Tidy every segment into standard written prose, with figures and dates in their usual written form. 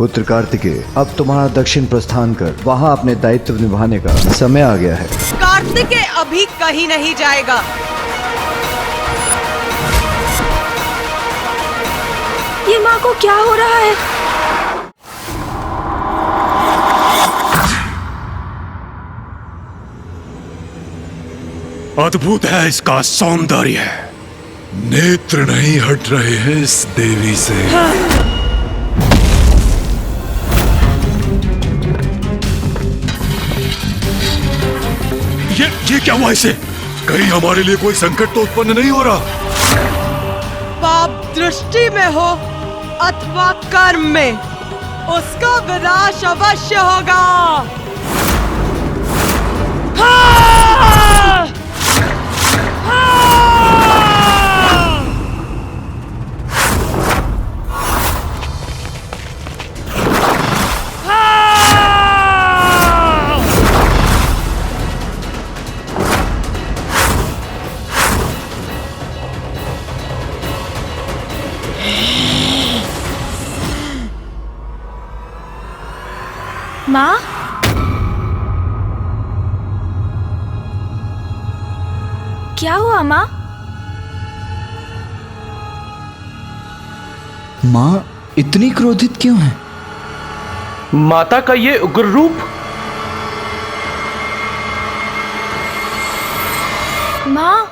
पुत्र कार्तिकेय, अब तुम्हारा दक्षिण प्रस्थान कर वहाँ अपने दायित्व निभाने का समय आ गया है। कार्तिकेय अभी कहीं नहीं जाएगा। ये माँ को क्या हो रहा है? अद्भुत है इसका सौंदर्य, नेत्र नहीं हट रहे हैं इस देवी से। ये क्या हुआ इसे? कहीं हमारे लिए कोई संकट तो उत्पन्न नहीं हो रहा? पाप दृष्टि में हो अथवा कर्म में, उसका विनाश अवश्य होगा। माँ, क्या हुआ माँ? माँ इतनी क्रोधित क्यों है? माता का ये उग्र रूप। माँ,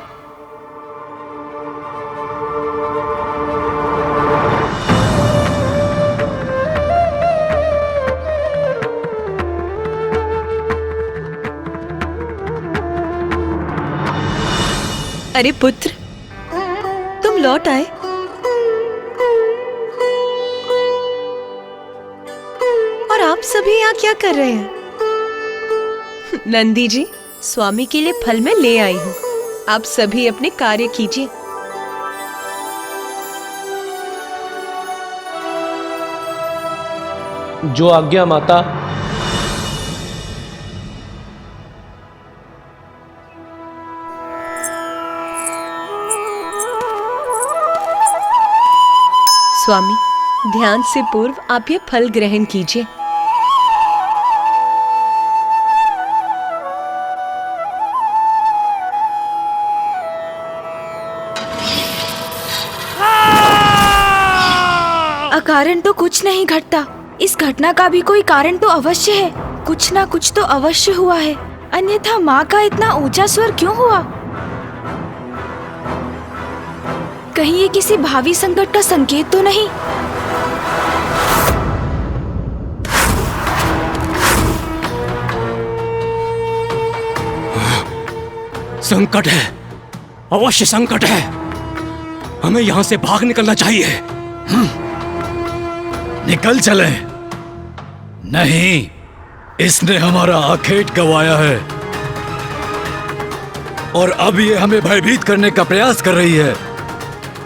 अरे पुत्र, तुम लौट आए। और आप सभी यहाँ क्या कर रहे हैं? नंदी जी, स्वामी के लिए फल मैं ले आई हूँ, आप सभी अपने कार्य कीजिए। जो आज्ञा माता। स्वामी, ध्यान से पूर्व आप ये फल ग्रहण कीजिए। अकारण तो कुछ नहीं घटता। इस घटना का भी कोई कारण तो अवश्य है। कुछ ना कुछ तो अवश्य हुआ है, अन्यथा माँ का इतना ऊंचा स्वर क्यों हुआ? कहीं ये किसी भावी संकट का संकेत तो नहीं? संकट है, अवश्य संकट है। हमें यहाँ से भाग निकलना चाहिए। निकल चले। नहीं, इसने हमारा आखेट गंवाया है और अब ये हमें भयभीत करने का प्रयास कर रही है,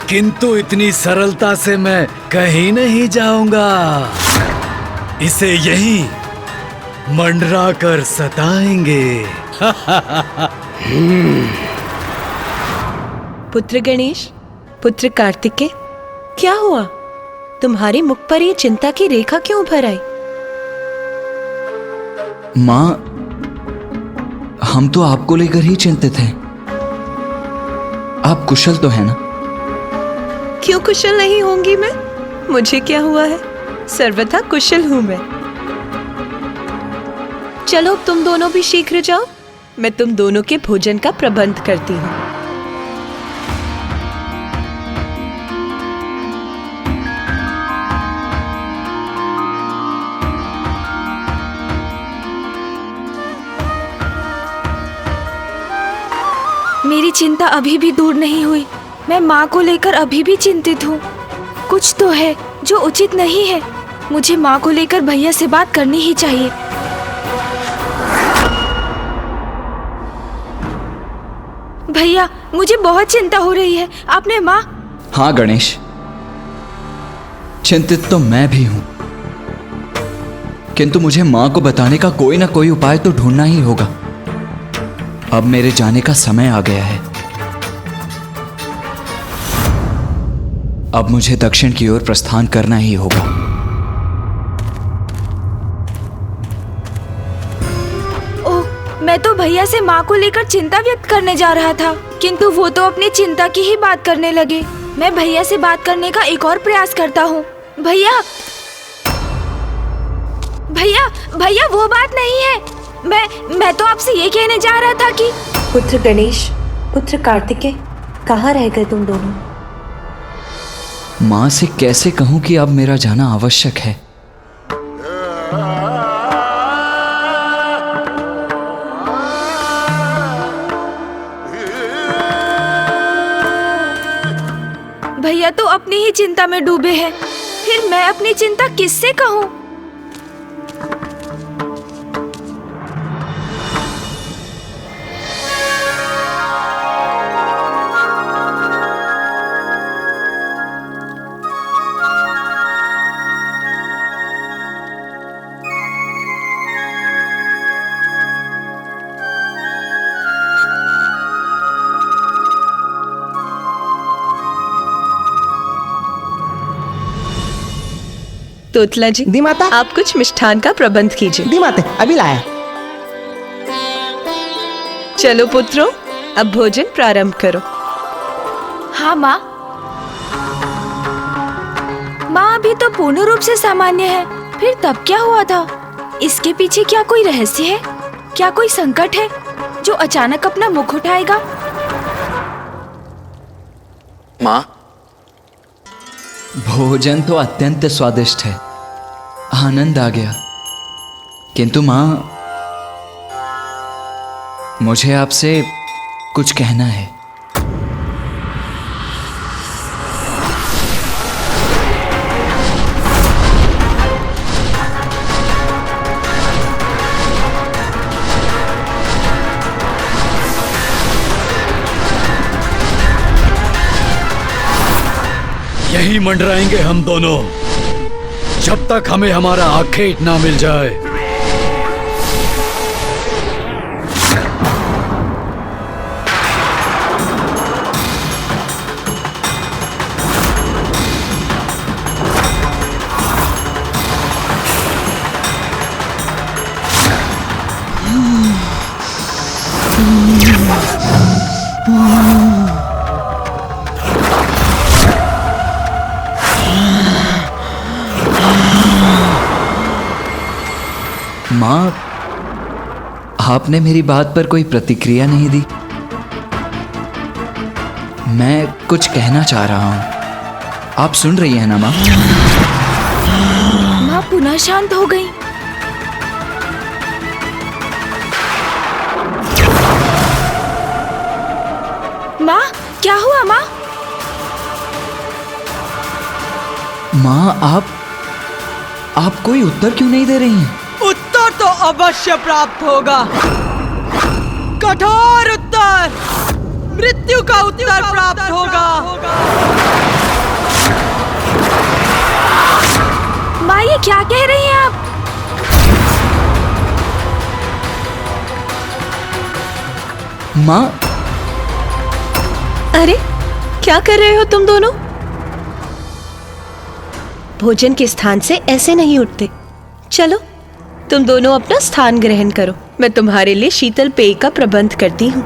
किंतु इतनी सरलता से मैं कहीं नहीं जाऊंगा। इसे यहीं मंडरा कर सताएंगे। पुत्र गणेश, पुत्र कार्तिकेय, क्या हुआ? तुम्हारे मुख पर ये चिंता की रेखा क्यों उभर आई? माँ, हम तो आपको लेकर ही चिंतित हैं। आप कुशल तो है ना? क्यों कुशल नहीं होंगी मैं? मुझे क्या हुआ है? सर्वथा कुशल हूं मैं। चलो तुम दोनों भी शीघ्र जाओ, मैं तुम दोनों के भोजन का प्रबंध करती हूँ। मेरी चिंता अभी भी दूर नहीं हुई। मैं माँ को लेकर अभी भी चिंतित हूँ। कुछ तो है जो उचित नहीं है। मुझे माँ को लेकर भैया से बात करनी ही चाहिए। भैया, मुझे बहुत चिंता हो रही है। आपने माँ? हाँ गणेश, चिंतित तो मैं भी हूं, किंतु मुझे माँ को बताने का कोई ना कोई उपाय तो ढूंढना ही होगा। अब मेरे जाने का समय आ गया है। अब मुझे दक्षिण की ओर प्रस्थान करना ही होगा। भैया से माँ को लेकर चिंता व्यक्त करने जा रहा था, किंतु वो तो अपनी चिंता की ही बात करने लगे। मैं भैया से बात करने का एक और प्रयास करता हूँ। भैया भैया भैया, वो बात नहीं है। मैं तो आपसे ये कहने जा रहा था कि पुत्र गणेश, पुत्र कार्तिकेय, कहाँ रह गए तुम दोनों? माँ से कैसे कहूँ कि अब मेरा जाना आवश्यक है। भैया तो अपनी ही चिंता में डूबे हैं, फिर मैं अपनी चिंता किससे कहूँ? तोतला जी, दी माता। आप कुछ मिष्ठान का प्रबंध कीजिए। दी माते, अभी लाया। चलो पुत्रों, अब भोजन प्रारंभ करो। हाँ माँ। माँ अभी तो पूर्ण रूप से सामान्य है, फिर तब क्या हुआ था? इसके पीछे क्या कोई रहस्य है? क्या कोई संकट है जो अचानक अपना मुख उठाएगा? माँ, भोजन तो अत्यंत स्वादिष्ट है, आनंद आ गया, किंतु माँ मुझे आपसे कुछ कहना है। यही मंडराएंगे हम दोनों जब तक हमें हमारा आखेट ना मिल जाए। माँ, आपने मेरी बात पर कोई प्रतिक्रिया नहीं दी। मैं कुछ कहना चाह रहा हूँ, आप सुन रही हैं ना माँ? माँ पुनः शांत हो गई। माँ, क्या हुआ माँ? माँ, आप कोई उत्तर क्यों नहीं दे रही हैं? उत्तर तो अवश्य प्राप्त होगा, कठोर उत्तर, मृत्यु का उत्तर प्राप्त होगा। माँ, ये क्या कह रही हैं आप? माँ, अरे क्या कर रहे हो तुम दोनों? भोजन के स्थान से ऐसे नहीं उठते। चलो तुम दोनों अपना स्थान ग्रहण करो, मैं तुम्हारे लिए शीतल पेय का प्रबंध करती हूँ।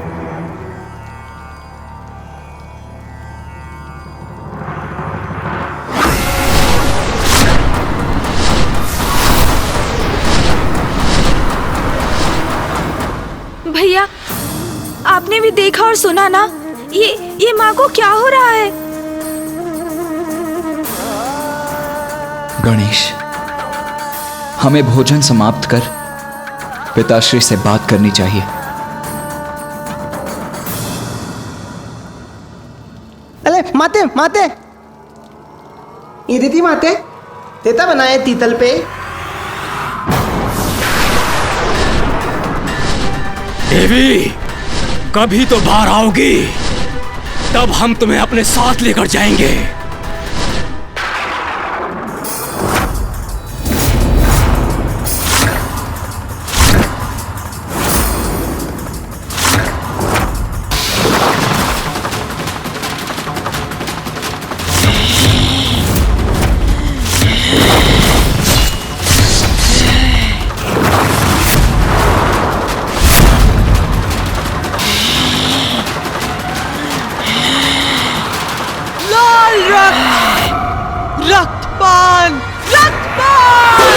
भैया, आपने भी देखा और सुना ना, ये माँ को क्या हो रहा है? गणेश, हमें भोजन समाप्त कर पिताश्री से बात करनी चाहिए। अरे माते माते, ये दीदी माते, देता बनाए तीतल पे। देवी, कभी तो बाहर आओगी, तब हम तुम्हें अपने साथ लेकर जाएंगे। रक्त रक्तपान रक्तपान।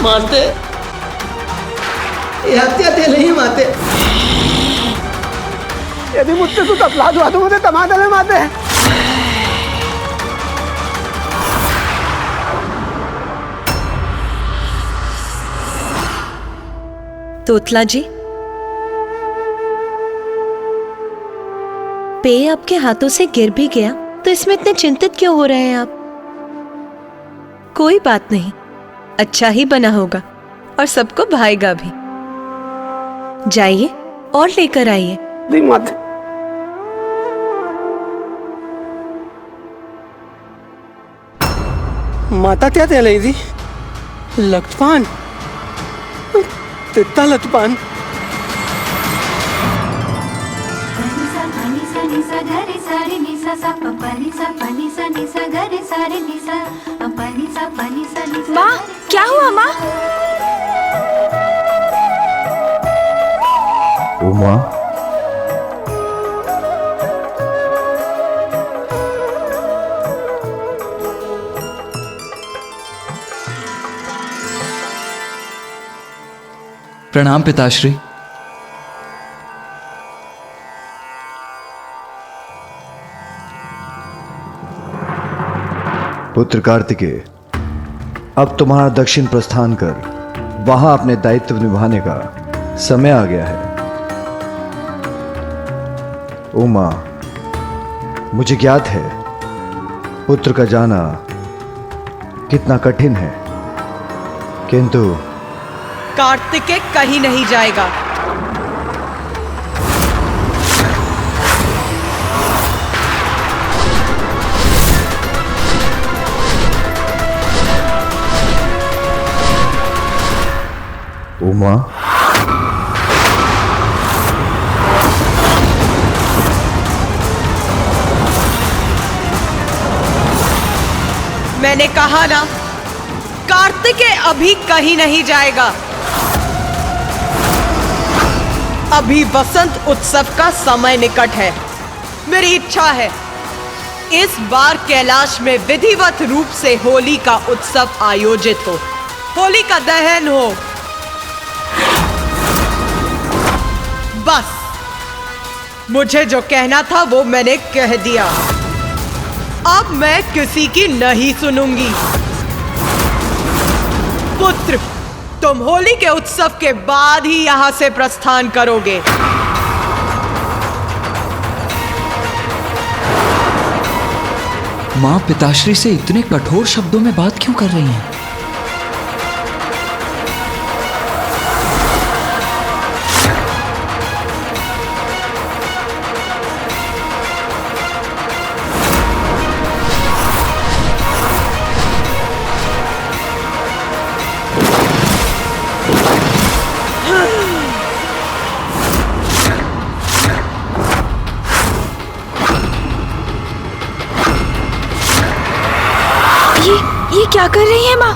माते हे हत्या ते नाही माते यदि मुझसे तू तपला दुआ तो मुझे तमादले माते। तोतला जी, पेय आपके हाथों से गिर भी गया तो इसमें इतने चिंतित क्यों हो रहे हैं आप? कोई बात नहीं, अच्छा ही बना होगा और सबको भाएगा भी। जाइए और लेकर आइए। दी माते माता क्या ते लई दी लक्तपान तित्ता लक्तपान। माँ, क्या हुआ माँ? उमा, प्रणाम पिताश्री। पुत्र कार्तिकेय, अब तुम्हारा दक्षिण प्रस्थान कर वहां अपने दायित्व निभाने का समय आ गया है। उमा, मुझे ज्ञात है पुत्र का जाना कितना कठिन है, किंतु कार्तिकेय कहीं नहीं जाएगा। उमा, मैंने कहा ना, कार्तिकेय अभी कहीं नहीं जाएगा। अभी वसंत उत्सव का समय निकट है। मेरी इच्छा है इस बार कैलाश में विधिवत रूप से होली का उत्सव आयोजित हो, होली का दहन हो। बस मुझे जो कहना था वो मैंने कह दिया। अब मैं किसी की नहीं सुनूंगी। पुत्र, तुम होली के उत्सव के बाद ही यहां से प्रस्थान करोगे। माँ पिताश्री से इतने कठोर शब्दों में बात क्यों कर रही हैं? ये क्या कर रही है माँ?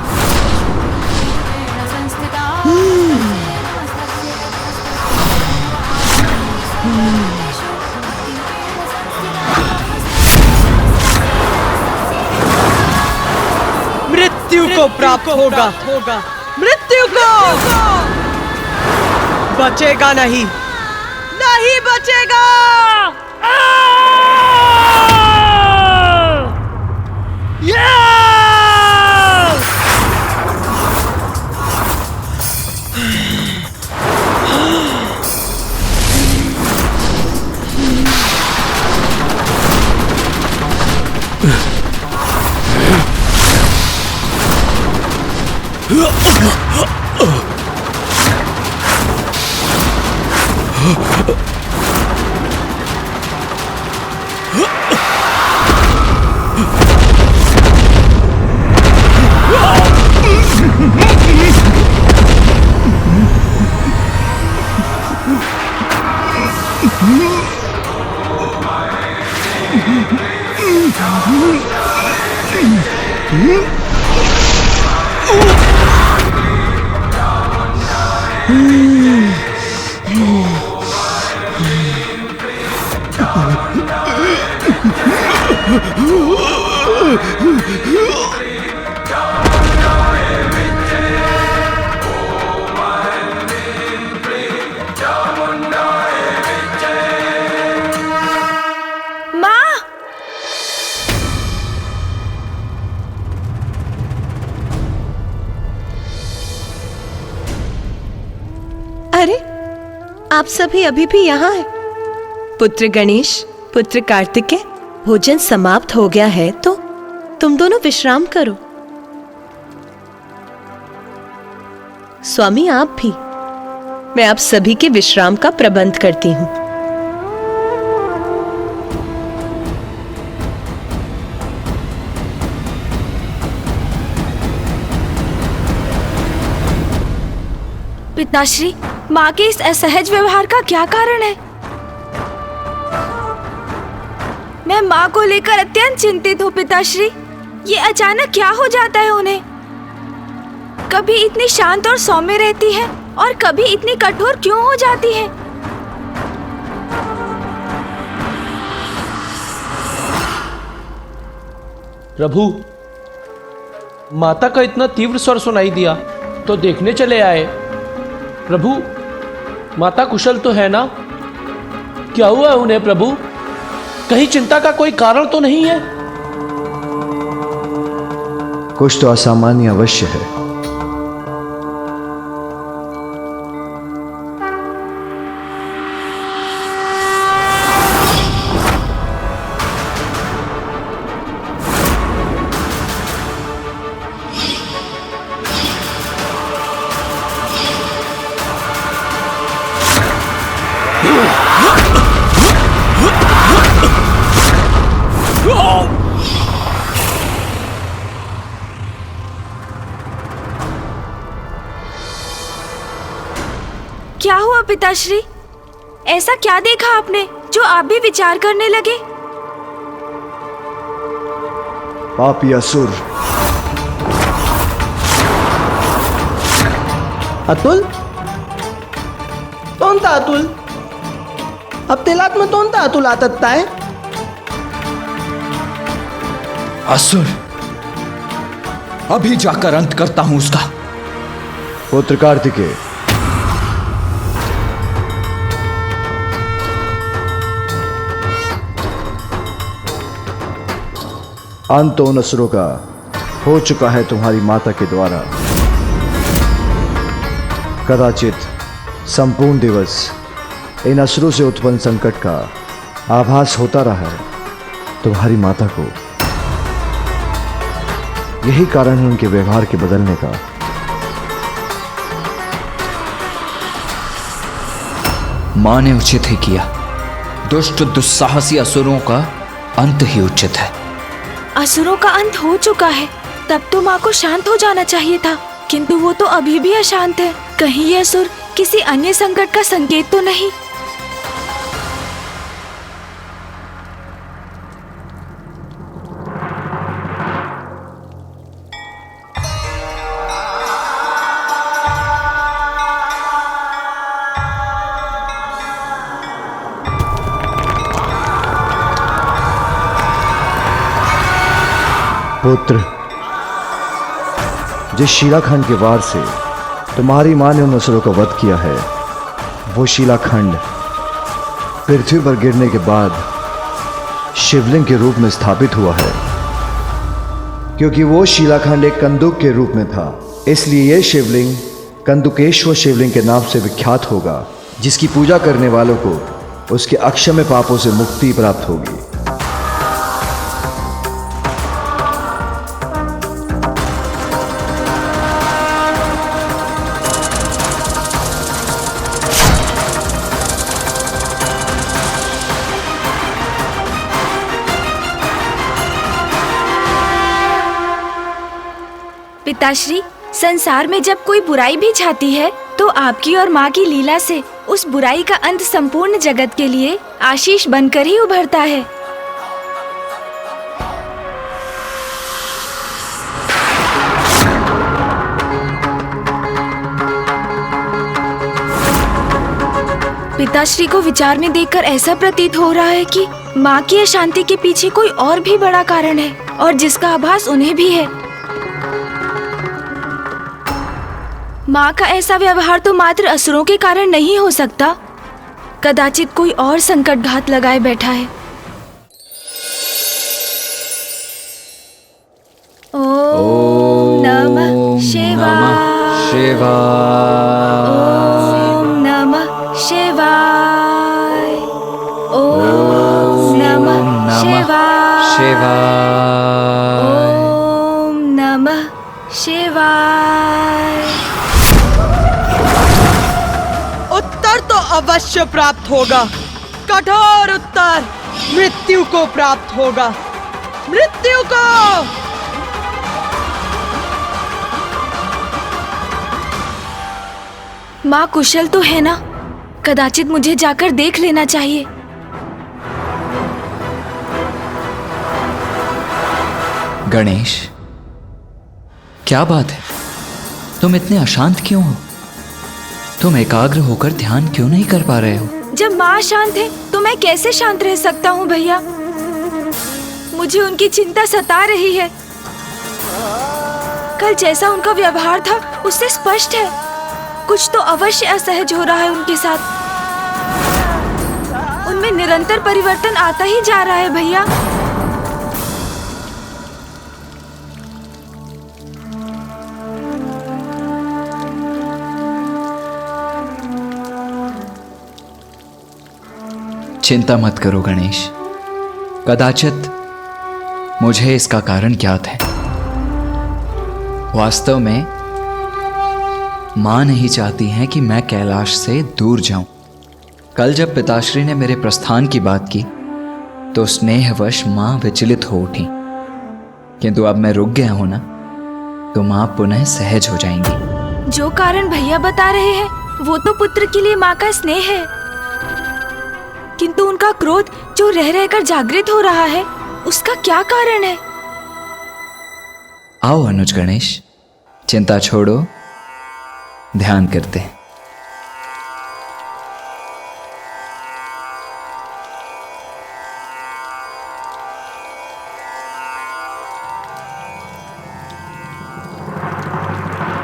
मृत्यु को प्राप्त होगा, मृत्यु को बचेगा नहीं, नहीं बचेगा। माँ! अरे, आप सभी अभी भी यहाँ हैं? पुत्र गणेश, पुत्र कार्तिकेय, भोजन समाप्त हो गया है तो तुम दोनों विश्राम करो। स्वामी आप भी। मैं आप सभी के विश्राम का प्रबंध करती हूँ। पिताश्री, माँ के इस असहज व्यवहार का क्या कारण है? मैं माँ को लेकर अत्यंत चिंतित हूँ पिताश्री। ये अचानक क्या हो जाता है उन्हें? कभी इतनी शांत और सौम्य रहती है और कभी इतनी कठोर क्यों हो जाती है? प्रभु, माता का इतना तीव्र स्वर सुनाई दिया तो देखने चले आए। प्रभु, माता कुशल तो है ना? क्या हुआ है उन्हें प्रभु? कहीं चिंता का कोई कारण तो नहीं है? कुछ तो असामान्य अवश्य है। क्या हुआ पिताश्री? ऐसा क्या देखा आपने जो आप भी विचार करने लगे? पापी असुर, अतुल? कोणता अतुल? अब तेलात में कोणता अतुल आतत्ता है? असुर, अभी जाकर अंत करता हूं उसका। पुत्र कार्तिकेय, अंत उन असुरों का हो चुका है तुम्हारी माता के द्वारा। कदाचित संपूर्ण दिवस इन असुरों से उत्पन्न संकट का आभास होता रहा है तुम्हारी माता को। यही कारण है उनके व्यवहार के बदलने का। मां ने उचित ही किया। दुष्ट दुस्साहसी असुरों का अंत ही उचित है। असुरों का अंत हो चुका है, तब तो माँ को शांत हो जाना चाहिए था, किंतु वो तो अभी भी अशांत है। कहीं ये असुर किसी अन्य संकट का संकेत तो नहीं? पुत्र, जिस शिलाखंड के वार से तुम्हारी मां ने उन असुरों का वध किया है, वो शिलाखंड पृथ्वी पर गिरने के बाद शिवलिंग के रूप में स्थापित हुआ है। क्योंकि वो शिलाखंड एक कंदुक के रूप में था, इसलिए यह शिवलिंग कंदुकेश्वर शिवलिंग के नाम से विख्यात होगा, जिसकी पूजा करने वालों को उसके अक्षम्य पापों से मुक्ति प्राप्त होगी। पिताश्री, संसार में जब कोई बुराई भी छाती है तो आपकी और माँ की लीला से उस बुराई का अंत संपूर्ण जगत के लिए आशीष बनकर ही उभरता है। पिताश्री को विचार में देखकर ऐसा प्रतीत हो रहा है कि माँ की अशांति के पीछे कोई और भी बड़ा कारण है, और जिसका आभास उन्हें भी है। माँ का ऐसा व्यवहार तो मात्र असुरों के कारण नहीं हो सकता। कदाचित कोई और संकट घात लगाए बैठा है। ओम नमः शिवाय। ओम नमः शिवाय। ओम नमः शिवाय। ओम नमः शिवाय। उत्तर तो अवश्य प्राप्त होगा। कठोर उत्तर मृत्यु को प्राप्त होगा। मृत्यु को। माँ कुशल तो है ना? कदाचित मुझे जाकर देख लेना चाहिए। गणेश, क्या बात है? तुम इतने अशांत क्यों हो? तुम एकाग्र होकर ध्यान क्यों नहीं कर पा रहे हो? जब माँ शांत है तो मैं कैसे शांत रह सकता हूँ भैया? मुझे उनकी चिंता सता रही है। कल जैसा उनका व्यवहार था उससे स्पष्ट है कुछ तो अवश्य असहज हो रहा है उनके साथ। उनमें निरंतर परिवर्तन आता ही जा रहा है भैया। चिंता मत करो गणेश, कदाचित मुझे इसका कारण ज्ञात है। वास्तव में माँ नहीं चाहती हैं कि मैं कैलाश से दूर जाऊं। कल जब पिताश्री ने मेरे प्रस्थान की बात की तो स्नेहवश माँ विचलित हो उठी, किंतु अब मैं रुक गया हूं ना, तो माँ पुनः सहज हो जाएंगी। जो कारण भैया बता रहे हैं वो तो पुत्र के लिए माँ का स्नेह है, किंतु उनका क्रोध जो रह रहकर जागृत हो रहा है उसका क्या कारण है? आओ अनुज गणेश, चिंता छोड़ो, ध्यान करते हैं।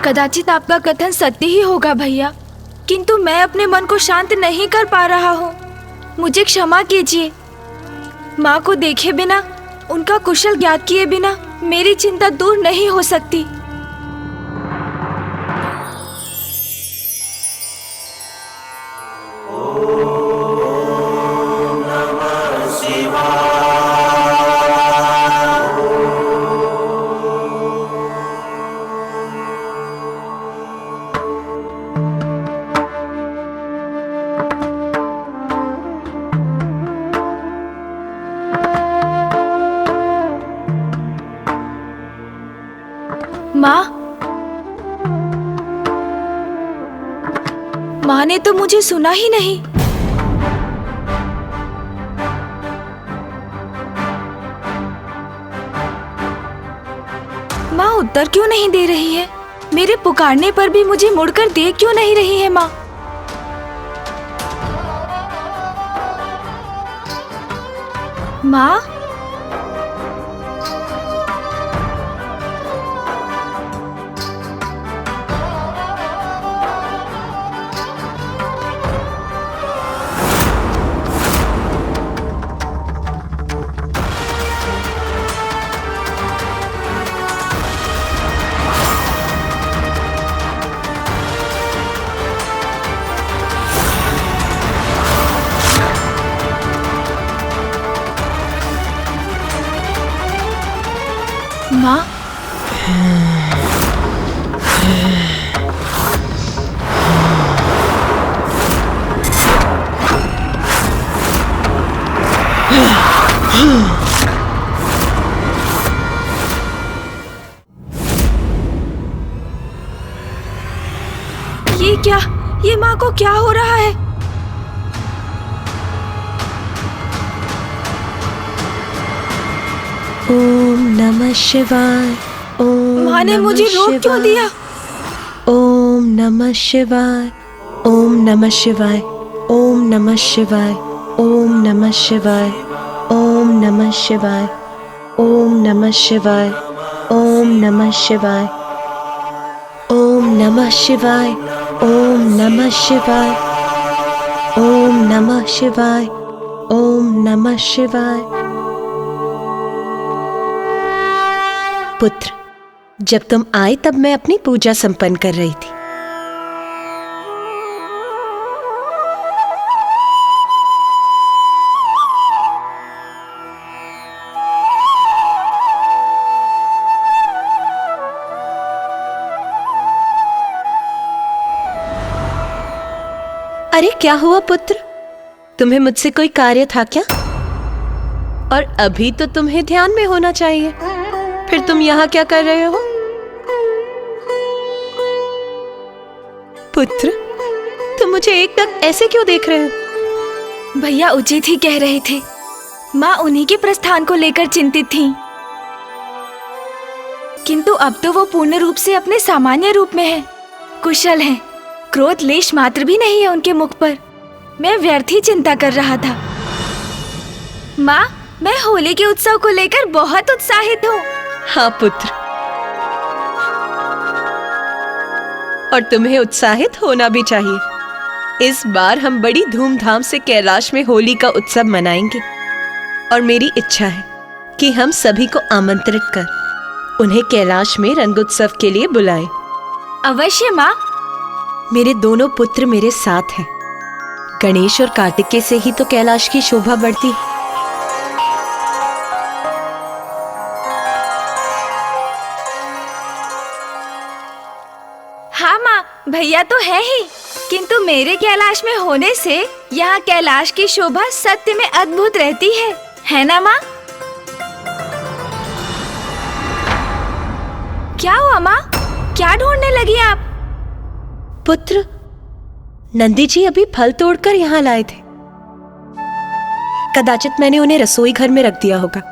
कदाचित आपका कथन सत्य ही होगा भैया, किंतु मैं अपने मन को शांत नहीं कर पा रहा हूँ। मुझे क्षमा कीजिए। माँ को देखे बिना, उनका कुशल ज्ञात किए बिना मेरी चिंता दूर नहीं हो सकती। माँ ने तो मुझे सुना ही नहीं। माँ उत्तर क्यों नहीं दे रही है? मेरे पुकारने पर भी मुझे मुड़कर देख क्यों नहीं रही है माँ? माँ, माँ, ये क्या? ये माँ को क्या हो रहा है? ओम नमः शिवाय। ओम माँ ने मुझे रोक क्यों दिया? ओम नमः शिवाय। ओम नमः शिवाय। ओम नमः शिवाय, ओम नमः शिवाय, ओम नमः शिवाय, ओम नमः शिवाय, ओम नमः शिवाय, ओम नमः शिवाय, ओम नमः शिवाय, ओम नमः शिवाय, ओम नमः शिवाय। पुत्र, जब तुम आए तब मैं अपनी पूजा संपन्न कर रही थी। अरे क्या हुआ पुत्र, तुम्हें मुझसे कोई कार्य था क्या? और अभी तो तुम्हें ध्यान में होना चाहिए, फिर तुम यहाँ क्या कर रहे हो? पुत्र, तुम मुझे एकदम ऐसे क्यों देख रहे हो? भैया उचित ही कह रहे थे। माँ उन्हीं के प्रस्थान को लेकर चिंतित थीं। किंतु अब तो वो पूर्ण रूप से अपने सामान्य रूप में है, कुशल हैं। क्रोध लेश मात्र भी नहीं है उनके मुख पर। मैं व्यर्थ ही चिंता कर रहा था। माँ, मैं होली के उत्सव को लेकर बहुत उत्साहित हूँ। हाँ पुत्र, और तुम्हें उत्साहित होना भी चाहिए। इस बार हम बड़ी धूमधाम से कैलाश में होली का उत्सव मनाएंगे और मेरी इच्छा है कि हम सभी को आमंत्रित कर उन्हें कैलाश में रंगोत्सव के लिए बुलाएं। अवश्य माँ। मेरे दोनों पुत्र मेरे साथ हैं। गणेश और कार्तिकेय से ही तो कैलाश की शोभा बढ़ती है। हाँ माँ, भैया तो है ही, किंतु मेरे कैलाश में होने से यहाँ कैलाश की शोभा सत्य में अद्भुत रहती है ना माँ? क्या हुआ माँ, क्या ढूंढने लगी आप? पुत्र, नंदी जी अभी फल तोड़कर यहाँ लाए थे। कदाचित मैंने उन्हें रसोई घर में रख दिया होगा।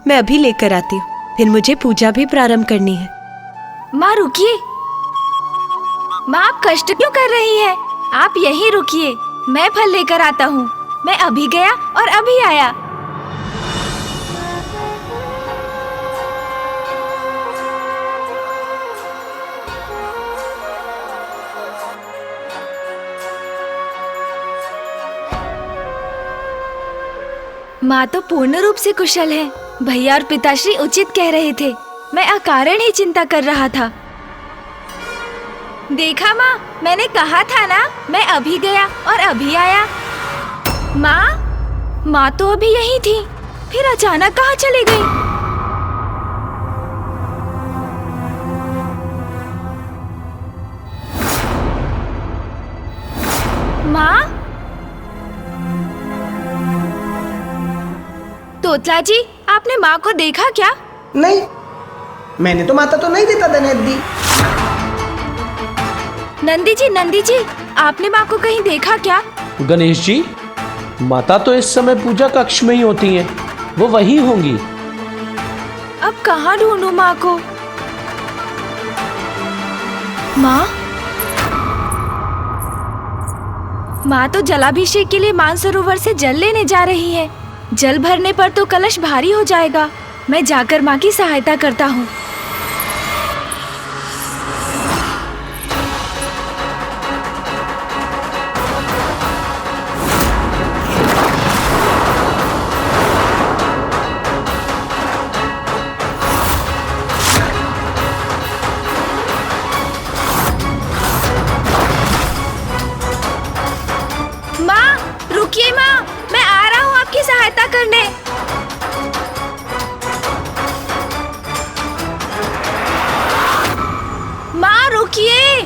मैं अभी लेकर आती हूँ, फिर मुझे पूजा भी प्रारंभ करनी है। माँ रुकिए। माँ, आप कष्ट क्यों कर रही हैं? आप यहीं रुकिए, मैं फल लेकर आता हूँ। मैं अभी गया और अभी आया। माँ तो पूर्ण रूप से कुशल है। भैया और पिताश्री उचित कह रहे थे। मैं अकारण ही चिंता कर रहा था। देखा माँ, मैंने कहा था ना, मैं अभी गया और अभी आया। माँ तो अभी यहीं थी, फिर अचानक कहाँ चली गई? माँ, तोतला जी, आपने माँ को देखा क्या? नहीं, मैंने तो माता तो नहीं देता दनेत दी। नंदी जी, आपने माँ को कहीं देखा क्या? गणेश जी, माता तो इस समय पूजा कक्ष में ही होती हैं। वो वहीं होंगी। अब कहाँ ढूंढूं माँ को? माँ तो जलाभिषेक के लिए मानसरोवर से जल लेने जा रही है। जल भरने पर तो कलश भारी हो जाएगा। मैं जाकर माँ की सहायता करता हूँ। माँ, रुकिए माँ, मैं आ रहा हूँ आपकी सहायता करने। माँ रुकिए।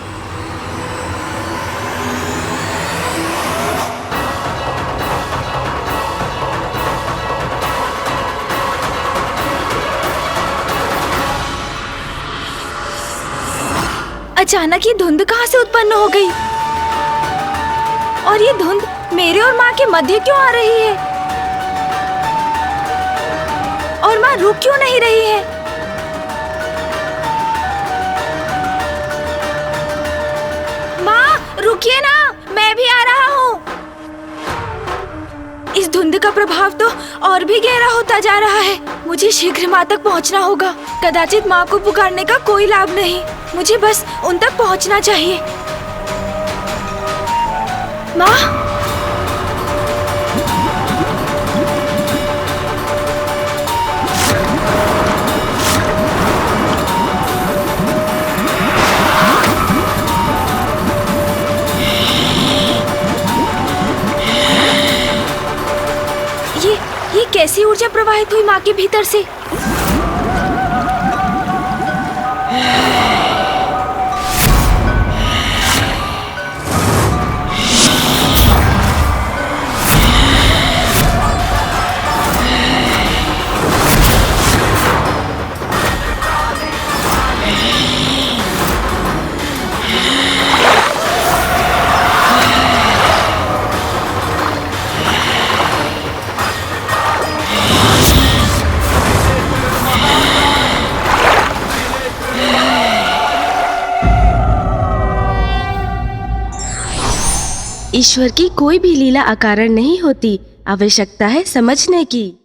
अचानक ये धुंध कहाँ से उत्पन्न हो गई? और ये धुंध मेरे और माँ के मध्य क्यों आ रही है? और माँ रुक क्यों नहीं रही है? माँ रुकिए ना, मैं भी आ रहा हूँ। का प्रभाव तो और भी गहरा होता जा रहा है। मुझे शीघ्र माँ तक पहुँचना होगा। कदाचित माँ को पुकारने का कोई लाभ नहीं, मुझे बस उन तक पहुँचना चाहिए। माँ, ये कैसी ऊर्जा प्रवाहित हुई माँ के भीतर से? ईश्वर की कोई भी लीला अकारण नहीं होती, आवश्यकता है समझने की।